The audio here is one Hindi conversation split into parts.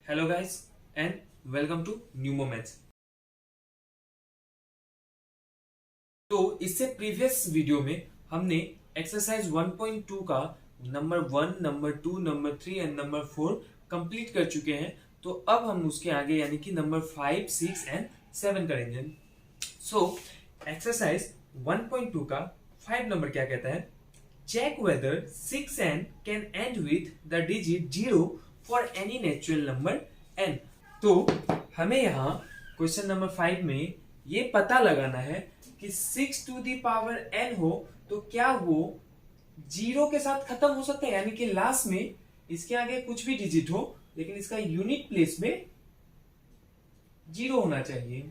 Hello guys and welcome to Numo maths. तो इससे प्रीवियस वीडियो में हमने एक्सरसाइज 1.2 का number 1, number 2, number 3 and number 4 complete कर चुके हैं। तो अब हम उसके आगे यानी कि नंबर 5, 6 एंड 7 करेंगे। सो एक्सरसाइज 1.2 का 5 नंबर क्या कहता है? Check whether 6n can end with the digit 0 for any natural number n। तो हमें यहाँ क्वेश्चन नंबर 5 में ये पता लगाना है कि 6 टू द पावर n हो तो क्या वो 0 के साथ खत्म हो सकता है, यानी कि लास्ट में इसके आगे कुछ भी डिजिट हो लेकिन इसका यूनिट प्लेस में 0 होना चाहिए।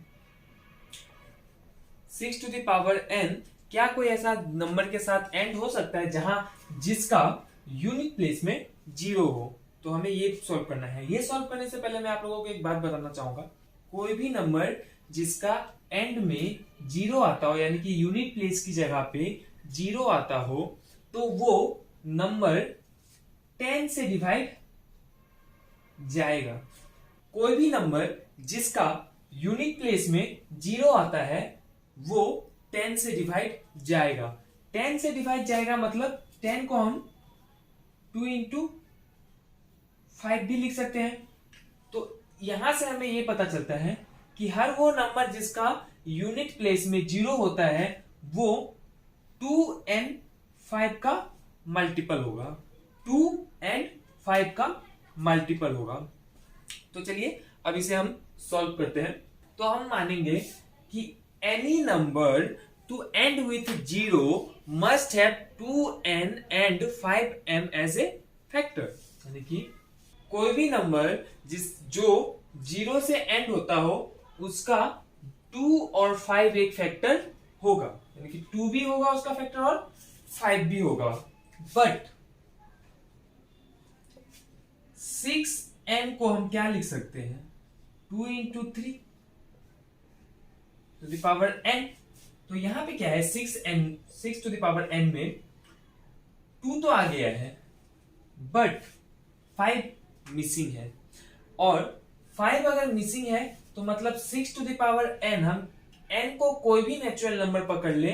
6 टू द पावर n क्या कोई ऐसा नंबर के साथ एंड हो सकता है जहां जिसका यूनिट प्लेस में 0 हो? तो हमें ये सॉल्व करना है। ये सॉल्व करने से पहले मैं आप लोगों को एक बात बताना चाहूंगा। कोई भी नंबर जिसका एंड में 0 आता हो यानी कि यूनिट प्लेस की जगह पे 0 आता हो तो वो नंबर 10 से डिवाइड जाएगा। कोई भी नंबर जिसका यूनिट प्लेस में 0 आता है वो 10 से डिवाइड जाएगा। 10 से डिवाइड जाएगा मतलब 10 को हम 2 इंटू 5 भी लिख सकते हैं। तो यहां से हमें यह पता चलता है कि हर वो नंबर जिसका यूनिट प्लेस में 0 होता है वो 2 and 5 का मल्टीपल होगा। 2 and 5 का मल्टीपल होगा। तो चलिए अब इसे हम सॉल्व करते हैं। तो हम मानेंगे कि any number to end with 0 must have 2n and 5m as a factor. यानी कि कोई भी नंबर जो 0 से एंड होता हो उसका 2 और 5 एक फैक्टर होगा, यानी कि 2 भी होगा उसका फैक्टर और 5 भी होगा। बट 6n को हम क्या लिख सकते हैं? 2 into 3 to the power n। तो यहां पे क्या है? 6 टू द पावर n में 2 तो आ गया है बट 5 मिसिंग है, और 5 अगर मिसिंग है तो मतलब 6 टू द पावर n, हम n को कोई भी नेचुरल नंबर पकड़ ले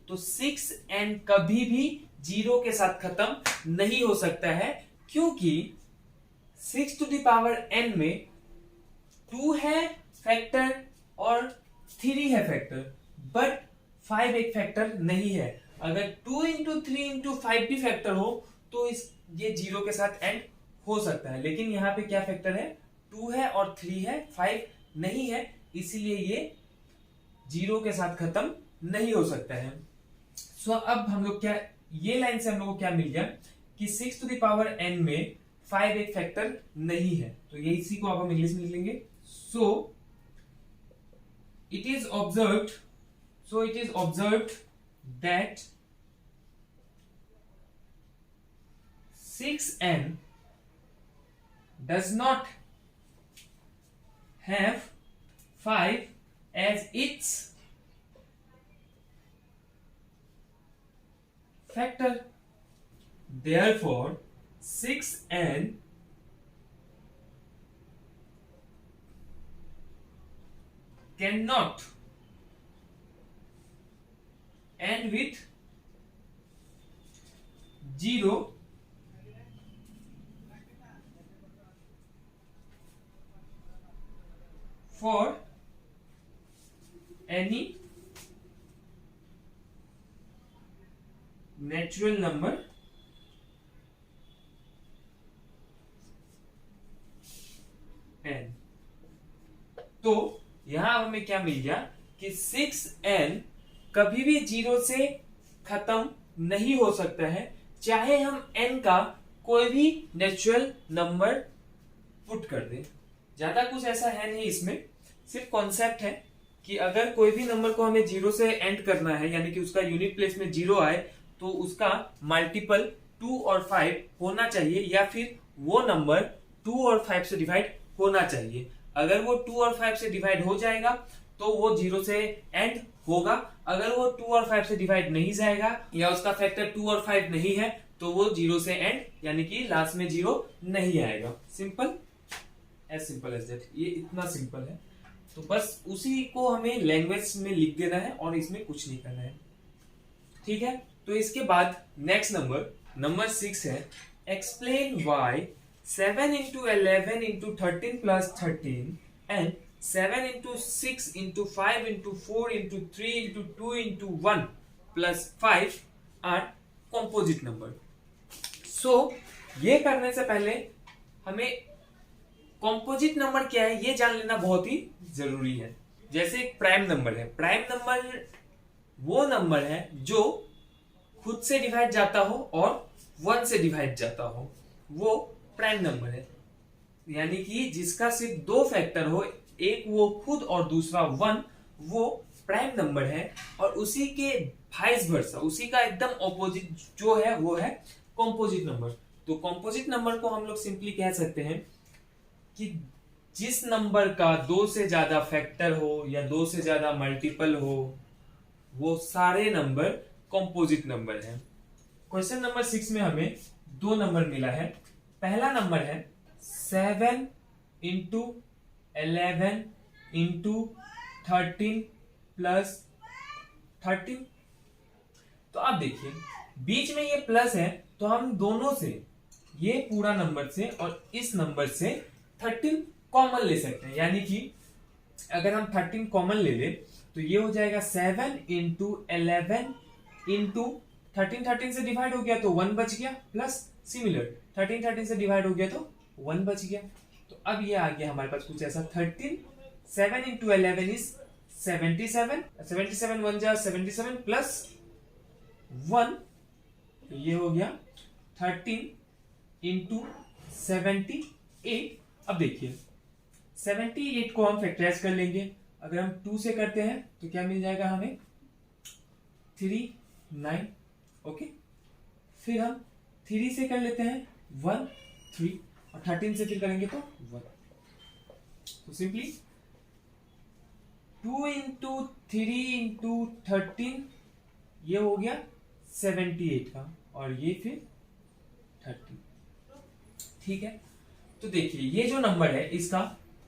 तो 6n कभी भी 0 के साथ खत्म नहीं हो सकता है, क्योंकि 6 टू द पावर n में 2 है फैक्टर और 3 है फैक्टर, बट 5 एक फैक्टर नहीं है। अगर 2 इंटू 3 इंटू 5 भी फैक्टर हो तो ये 0 के साथ एंड हो सकता है। लेकिन यहां पे क्या फैक्टर है? 2 है और 3 है, 5 नहीं है, इसीलिए ये 0 के साथ खत्म नहीं हो सकता है। सो अब हम लोग क्या, ये लाइन से हम लोग को क्या मिल गया कि 6 टू द पावर n में 5 एक फैक्टर नहीं है। तो ये इसी को आप हम इंग्लिश में लिख लेंगे। So it is observed that 6n does not have 5 as its factor. Therefore 6n cannot end with 0 for any natural number n। तो यहां हमें क्या मिल गया कि 6n कभी भी 0 से खत्म नहीं हो सकता है, चाहे हम n का कोई भी नेचुरल नंबर पुट कर दें। ज्यादा कुछ ऐसा है नहीं इसमें, सिर्फ कॉन्सेप्ट है कि अगर कोई भी नंबर को हमें 0 से एंड करना है यानी कि उसका यूनिट प्लेस में 0 आए तो उसका मल्टीपल 2 और 5 होना चाहिए, या फिर वो नंबर 2 और 5 से डिवाइड होना चाहिए। अगर वो 2 और 5 से डिवाइड हो जाएगा तो वो 0 से एंड होगा। अगर वो 2 और 5 से डिवाइड नहीं जाएगा या उसका फैक्टर 2 और 5 नहीं है तो वो 0 से एंड यानी कि लास्ट में 0 नहीं आएगा। Simple as simple as that, ये इतना सिंपल है। तो बस उसी को हमें लैंग्वेज में लिख देना है और इसमें कुछ नहीं करना है, ठीक है। तो इसके बाद नेक्स्ट नंबर 6 है, explain why 7 into 11 into 13 plus 13 and 7 into 6 into 5 into 4 into 3 into 2 into 1 plus 5 are composite number। So ये करने से पहले हमें कॉम्पोजिट नंबर क्या है ये जान लेना बहुत ही जरूरी है। जैसे एक प्राइम नंबर है, प्राइम नंबर वो नंबर है जो खुद से डिवाइड जाता हो और 1 से डिवाइड जाता हो, वो प्राइम नंबर है। यानी कि जिसका सिर्फ 2 फैक्टर हो, एक वो खुद और दूसरा 1, वो प्राइम नंबर है। और उसी के वाइस वर्सा, उसी का एकदम ऑपोजिट जो है वो है कॉम्पोजिट नंबर। तो कॉम्पोजिट नंबर को हम लोग सिंपली कह सकते हैं कि जिस नंबर का 2 से ज्यादा फैक्टर हो या 2 से ज्यादा मल्टीपल हो, वो सारे नंबर कॉम्पोजिट नंबर है। क्वेश्चन नंबर 6 में हमें 2 नंबर मिला है। पहला नंबर है 7 into 11 into 13 plus 13। तो आप देखिए बीच में ये प्लस है, तो हम दोनों से, ये पूरा नंबर से और इस नंबर से 13 कॉमन ले सकते हैं। यानी कि अगर हम 13 कॉमन ले ले तो ये हो जाएगा 7 into 11 into 13 से डिवाइड हो गया तो 1 बच गया, प्लस सिमिलर 13 से डिवाइड हो गया तो 1 बच गया। तो अब ये आ गया हमारे पास कुछ ऐसा 13, 7 into 11 is 77, 77 1 जा 77 प्लस 1, तो ये हो गया 13 into 78। अब देखिए 78 को हम फैक्टराइज कर लेंगे। अगर हम 2 से करते हैं तो क्या मिल जाएगा हमें 3 9, ओके। फिर हम 3 से कर लेते हैं 1 3 और 13 से फिर करेंगे तो 1। तो सिंपली 2 into 3 into 13 ये हो गया 78 का, और ये फिर 30, ठीक है। तो देखिए ये जो नंबर है इसका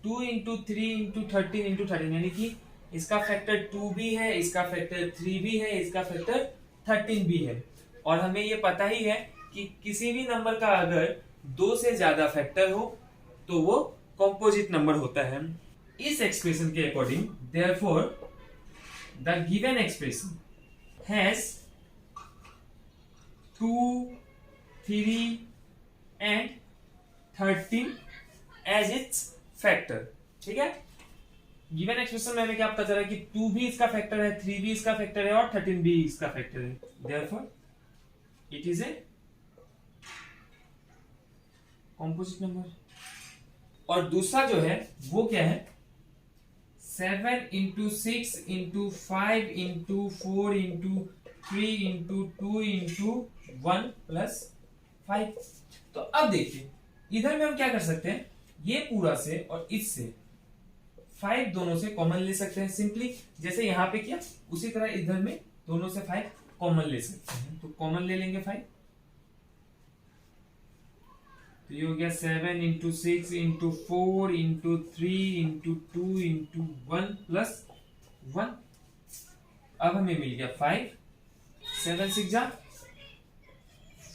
2 into 3 into 13 into 13, यानी कि इसका फैक्टर 2 भी है, इसका फैक्टर 3 भी है, इसका फैक्टर 13 भी है। और हमें ये पता ही है कि किसी भी नंबर का अगर 2 से ज्यादा फैक्टर हो तो वो कॉम्पोजिट नंबर होता है। इस एक्सप्रेशन के according therefore the given expression has 2 3 and 13 as its factor, ठीक है। गिवन एक्सप्रेशन में हमें क्या पता चला कि 2 भी इसका फैक्टर है, 3 भी इसका फैक्टर है और 13 भी इसका फैक्टर है। Therefore it is a composite number. और दूसरा जो है वो क्या है 7 into 6 into 5 into 4 into 3 into 2 into 1 plus 5। तो अब देखिए इधर में हम क्या कर सकते हैं, ये पूरा से और इससे 5 दोनों से कॉमन ले सकते हैं। सिंपली जैसे यहां पे किया उसी तरह इधर में दोनों से 5 कॉमन ले सकते हैं। तो कॉमन ले लेंगे 5, तो ये हो गया 7 into 6 into 4 into 3 into 2 into 1 plus 1। अब हमें मिल गया 5, 7 6 जा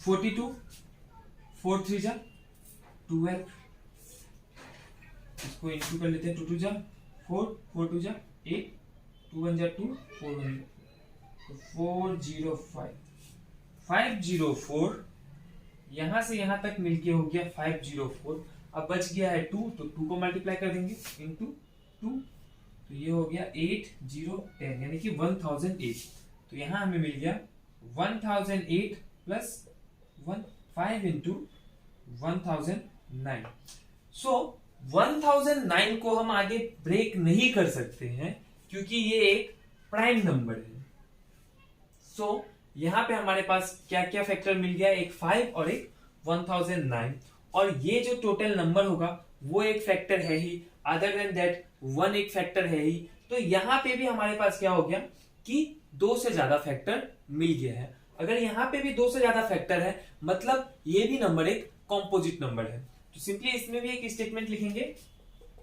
42, 4 3 जा 12, इसको इंटू कर लेते हैं, 2 2 जा 4, 4 2 जा 8, 2 1 जा 2, 4 1 तो 405, 504 यहां से यहां तक मिलके हो गया 504। अब बच गया है 2, तो 2 को मल्टीप्लाई कर देंगे इंटू 2, तो ये हो गया 8 0 10 यानी कि 1008। तो यहां हमें मिल गया 1008 प्लस 1, 5 इंटू 1009। सो 1009 को हम आगे ब्रेक नहीं कर सकते हैं क्योंकि ये एक प्राइम नंबर है। सो यहां पे हमारे पास क्या क्या फैक्टर मिल गया, एक 5 और एक 1009, और ये जो टोटल नंबर होगा वो एक फैक्टर है ही, अदर देन दैट 1 एक फैक्टर है ही। तो यहां पे भी हमारे पास क्या हो गया कि 2 से ज्यादा फैक्टर मिल गया है। अगर यहां पे भी 2 से ज्यादा फैक्टर है मतलब ये भी नंबर एक कॉम्पोजिट नंबर है। तो सिंपली इसमें भी एक स्टेटमेंट लिखेंगे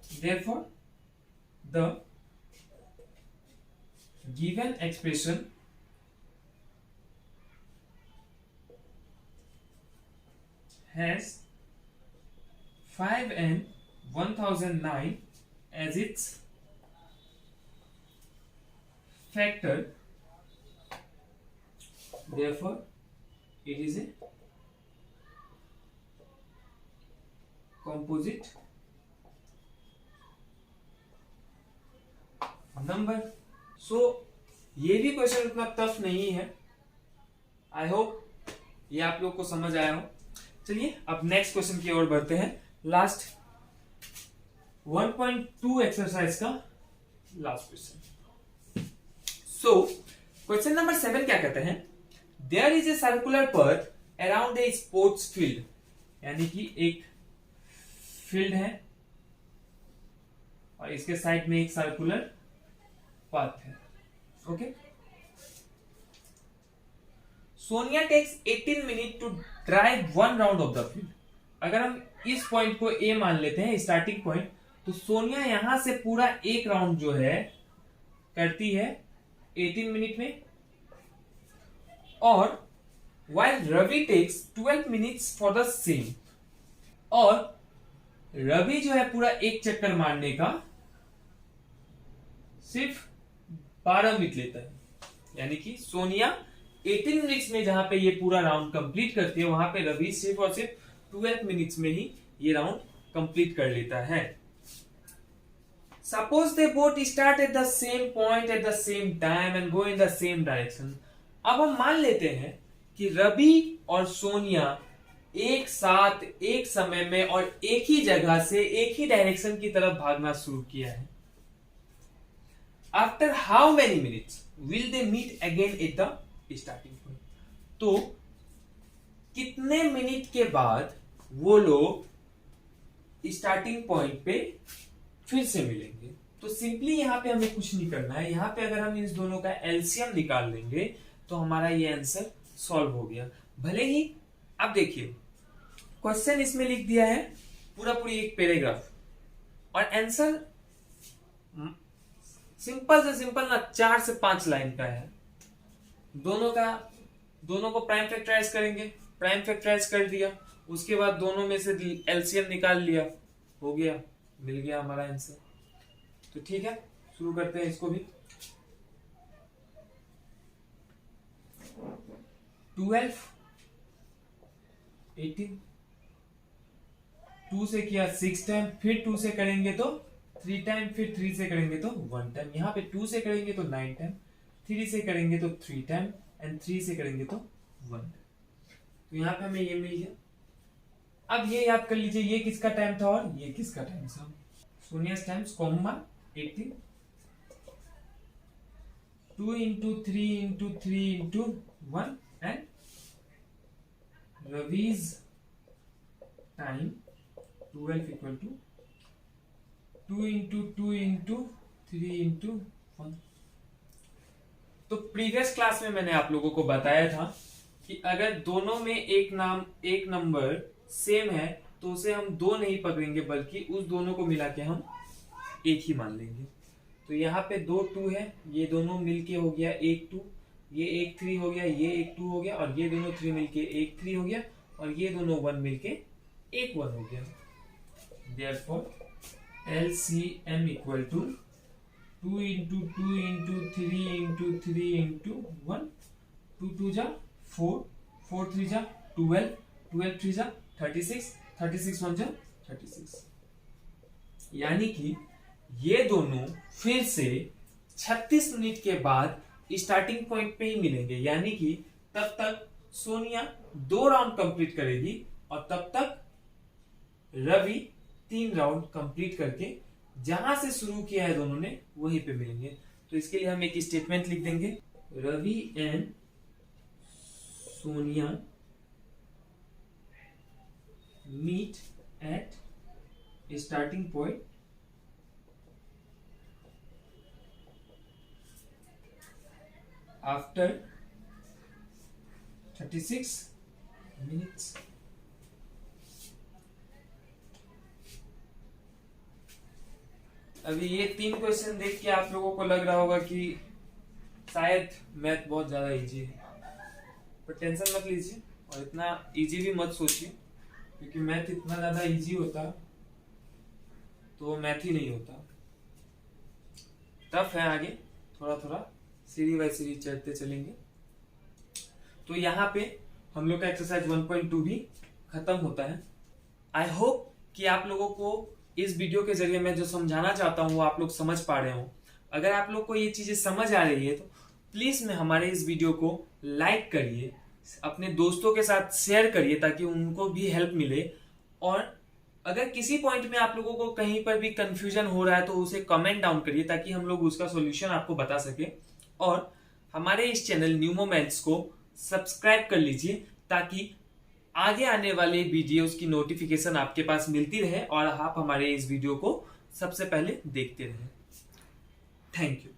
Therefore, the given expression has 5n 1009 as its factor. Therefore, it is a composite number. सो ये भी क्वेश्चन उतना टफ नहीं है। आई होप ये आप लोग को समझ आया हो। चलिए अब नेक्स्ट क्वेश्चन की ओर बढ़ते हैं। लास्ट 1.2 एक्सरसाइज का last question. So question number 7 क्या कहते हैं, there is a circular path around a sports field, यानी कि एक फील्ड है और इसके साइड में एक सर्कुलर पाथ है। Okay, Sonia takes 18 minute to drive 1 round of the field. अगर हम इस पॉइंट को ए मान लेते हैं स्टार्टिंग पॉइंट, तो सोनिया यहां से पूरा एक राउंड जो है करती है 18 मिनट में, और while Ravi takes 12 minutes for the same, और रवि जो है पूरा एक चक्कर मारने का सिर्फ 12 मिनट लेता है। यानी कि सोनिया 18 मिनट्स में जहां पे ये पूरा राउंड कंप्लीट करती है, वहां पे रवि सिर्फ और सिर्फ 12 मिनट्स में ही ये राउंड कंप्लीट कर लेता है। Suppose they both start at the same point at the same time and go in the same direction. अब हम मान लेते हैं कि रवि और सोनिया एक साथ एक समय में और एक ही जगह से एक ही डायरेक्शन की तरफ भागना शुरू किया है। After how many minutes will they meet again at the starting point. तो कितने मिनट के बाद वो लोग स्टार्टिंग पॉइंट पे फिर से मिलेंगे। तो सिंपली यहां पे हमें कुछ नहीं करना है। यहां पे अगर हम इस दोनों का एलसीएम निकाल लेंगे तो हमारा ये आंसर सॉल्व हो गया। भले ही अब देखिए क्वेश्चन इसमें लिख दिया है पूरा पूरी एक पैराग्राफ, और आंसर सिंपल से सिंपल ना 4 से 5 लाइन का है। दोनों को प्राइम फैक्टराइज करेंगे, प्राइम फैक्टराइज कर दिया, उसके बाद दोनों में से एलसीएम निकाल लिया, हो गया, मिल गया हमारा आंसर। तो ठीक है, शुरू करते हैं इसको भी। 12 18 2 से किया 6 टाइम, फिर 2 से करेंगे तो 3 टाइम, फिर 3 से करेंगे तो 1 टाइम, यहाँ पे 2 से करेंगे तो 9 टाइम, 3 से करेंगे तो 3 टाइम एंड 3 से करेंगे तो 1 टाइम। तो यहाँ पे हमें ये मिल गया। अब ये याद कर लीजिए ये किसका टाइम था और ये किसका टाइम था। Sonia times comma 18, 2 into 3 into 3 into 1 and Ravi's time 12 equal to 2 into 2 into 3 into 1। तो प्रीवियस क्लास में मैंने आप लोगों को बताया था कि अगर दोनों में एक नंबर सेम है तो उसे हम 2 नहीं पकड़ेंगे, बल्कि उस दोनों को मिला के हम एक ही मान लेंगे। तो यहाँ पे 2 2 है, ये दोनों मिलके हो गया 1 2, ये 1 3 हो गया, ये 1 2 हो गया, और ये दोनों 3 मिलके 1 3 हो गया, और ये दोनों 1 मिलके 1 1 हो गया। Therefore LCM equal to 2 into 2 into 3 into 3 into 1, 2 2 जा 4, 4 3 जा 12, 12 3 जा 36, 36 1 जा 36। यानी कि ये दोनों फिर से 36 मिनट के बाद स्टार्टिंग पॉइंट पे ही मिलेंगे। यानी कि तब तक सोनिया 2 राउंड कंप्लीट करेगी और तब तक रवि 3 राउंड कंप्लीट करके जहां से शुरू किया है दोनों ने वहीं पे मिलेंगे। तो इसके लिए हम एक स्टेटमेंट लिख देंगे, Ravi and Sonia meet at starting point after 36 minutes। अभी ये 3 क्वेश्चन देख के आप लोगों को लग रहा होगा कि शायद मैथ बहुत ज्यादा इजी है, पर टेंशन मत लीजिए और इतना इजी भी मत सोचिए, क्योंकि मैथ इतना ज्यादा इजी होता तो मैथ ही नहीं होता। टफ है, आगे थोड़ा थोड़ा सीढ़ी बाय सीढ़ी चढ़ते चलेंगे। तो यहाँ पे हम लोग का एक्सरसाइज 1.2 भी खत्म होता है। आई होप कि आप लोगों को इस वीडियो के जरिए मैं जो समझाना चाहता हूँ वो आप लोग समझ पा रहे हो। अगर आप लोग को ये चीजें समझ आ रही है तो प्लीज में हमारे इस वीडियो को लाइक करिए, अपने दोस्तों के साथ शेयर करिए ताकि उनको भी हेल्प मिले। और अगर किसी पॉइंट में आप लोगों को कहीं पर भी कंफ्यूजन हो रहा है तो उसे कमेंट डाउन करिए ताकि हम लोग उसका सॉल्यूशन आपको बता सके। और हमारे इस चैनल न्यूमो मैथ्स को सब्सक्राइब कर लीजिए ताकि आगे आने वाले वीडियोस की नोटिफिकेशन आपके पास मिलती रहे और आप हमारे इस वीडियो को सबसे पहले देखते रहें। Thank you.